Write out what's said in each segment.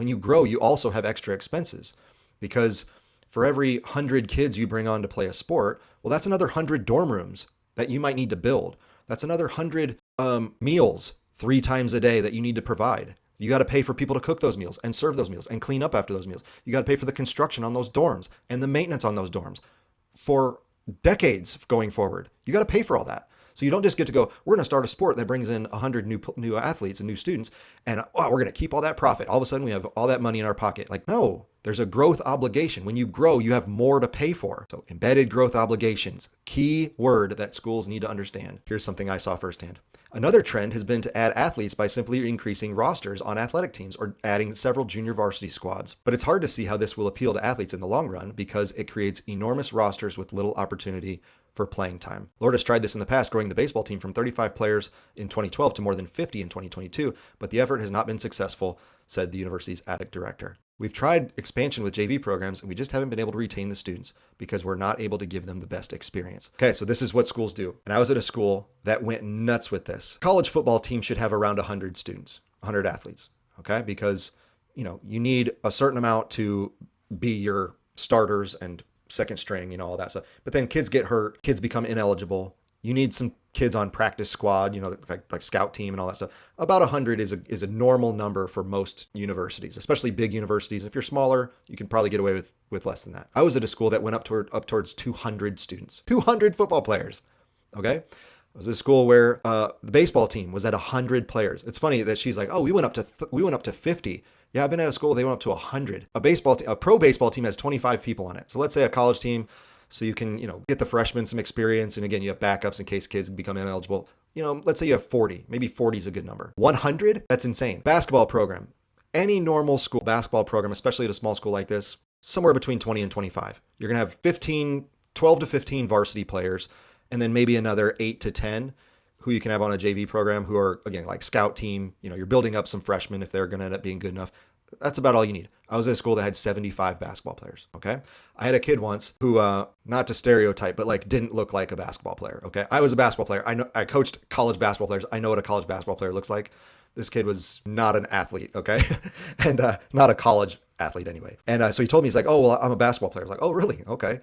When you grow, you also have extra expenses because for every 100 kids you bring on to play a sport, well, that's another 100 dorm rooms that you might need to build. That's another 100 meals 3 times a day that you need to provide. You got to pay for people to cook those meals and serve those meals and clean up after those meals. You got to pay for the construction on those dorms and the maintenance on those dorms for decades going forward. You got to pay for all that. So you don't just get to go, we're going to start a sport that brings in 100 new athletes and new students, and we're going to keep all that profit. All of a sudden, we have all that money in our pocket. Like, no, there's a growth obligation. When you grow, you have more to pay for. So embedded growth obligations, key word that schools need to understand. Here's something I saw firsthand. Another trend has been to add athletes by simply increasing rosters on athletic teams or adding several junior varsity squads. But it's hard to see how this will appeal to athletes in the long run because it creates enormous rosters with little opportunity for playing time. Lord has tried this in the past, growing the baseball team from 35 players in 2012 to more than 50 in 2022, but the effort has not been successful, said the university's athletic director. We've tried expansion with JV programs, and we just haven't been able to retain the students because we're not able to give them the best experience. Okay, so this is what schools do. And I was at a school that went nuts with this. College football team should have around 100 students, 100 athletes, okay? Because, you need a certain amount to be your starters and second string, all that stuff. But then kids get hurt, kids become ineligible. You need some kids on practice squad, like scout team and all that stuff. About 100 is a normal number for most universities, especially big universities. If you're smaller, you can probably get away with less than that. I was at a school that went up towards 200 students, 200 football players. Okay. I was at a school where the baseball team was at 100 players. It's funny that she's like, oh, we went up to 50. Yeah, I've been at a school, they went up to 100. A pro baseball team has 25 people on it. So let's say a college team, so you can, get the freshmen some experience. And again, you have backups in case kids become ineligible. Let's say you have 40. Maybe 40 is a good number. 100? That's insane. Basketball program. Any normal school basketball program, especially at a small school like this, somewhere between 20 and 25. You're going to have 12 to 15 varsity players, and then maybe another 8 to 10 who you can have on a JV program who are, again, like scout team. You're building up some freshmen if they're going to end up being good enough. That's about all you need. I was at a school that had 75 basketball players, okay? I had a kid once who, not to stereotype, but didn't look like a basketball player, okay? I was a basketball player. I coached college basketball players. I know what a college basketball player looks like. This kid was not an athlete, okay? And not a college athlete anyway. And so he told me, he's like, oh, well, I'm a basketball player. I was like, oh, really? Okay.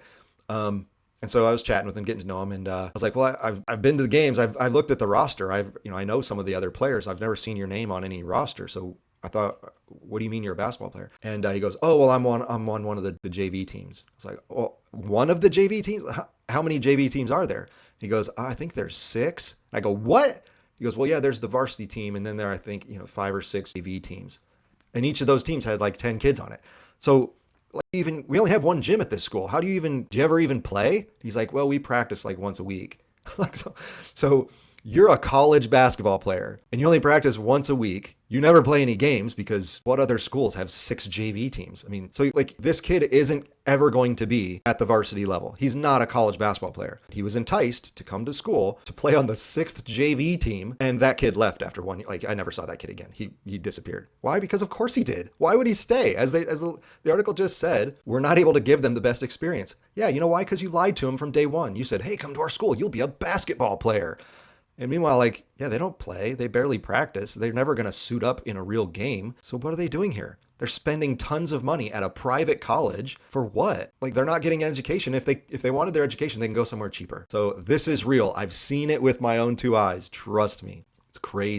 And so I was chatting with him, getting to know him, and I was like, well, I've been to the games. I've looked at the roster. I know some of the other players. I've never seen your name on any roster. So I thought, what do you mean you're a basketball player? And he goes, oh, well, I'm on one of the JV teams. It's like, well, one of the JV teams? How many JV teams are there? He goes, I think there's 6. I go, what? He goes, well, yeah, there's the varsity team, and then there are, I think, 5 or 6 JV teams. And each of those teams had like 10 kids on it. So we only have one gym at this school. Do you ever even play? He's like, well, we practice like once a week. So you're a college basketball player and you only practice once a week. You never play any games because what other schools have 6 JV teams? I mean, so this kid isn't ever going to be at the varsity level. He's not a college basketball player. He was enticed to come to school to play on the 6th JV team, and that kid left after one. I never saw that kid again. He disappeared. Why? Because of course he did. Why would he stay? As the article just said, we're not able to give them the best experience. Yeah, you know why? Because you lied to him from day one. You said, hey, come to our school. You'll be a basketball player. And meanwhile, they don't play. They barely practice. They're never going to suit up in a real game. So what are they doing here? They're spending tons of money at a private college for what? They're not getting an education. If they wanted their education, they can go somewhere cheaper. So this is real. I've seen it with my own 2 eyes. Trust me. It's crazy.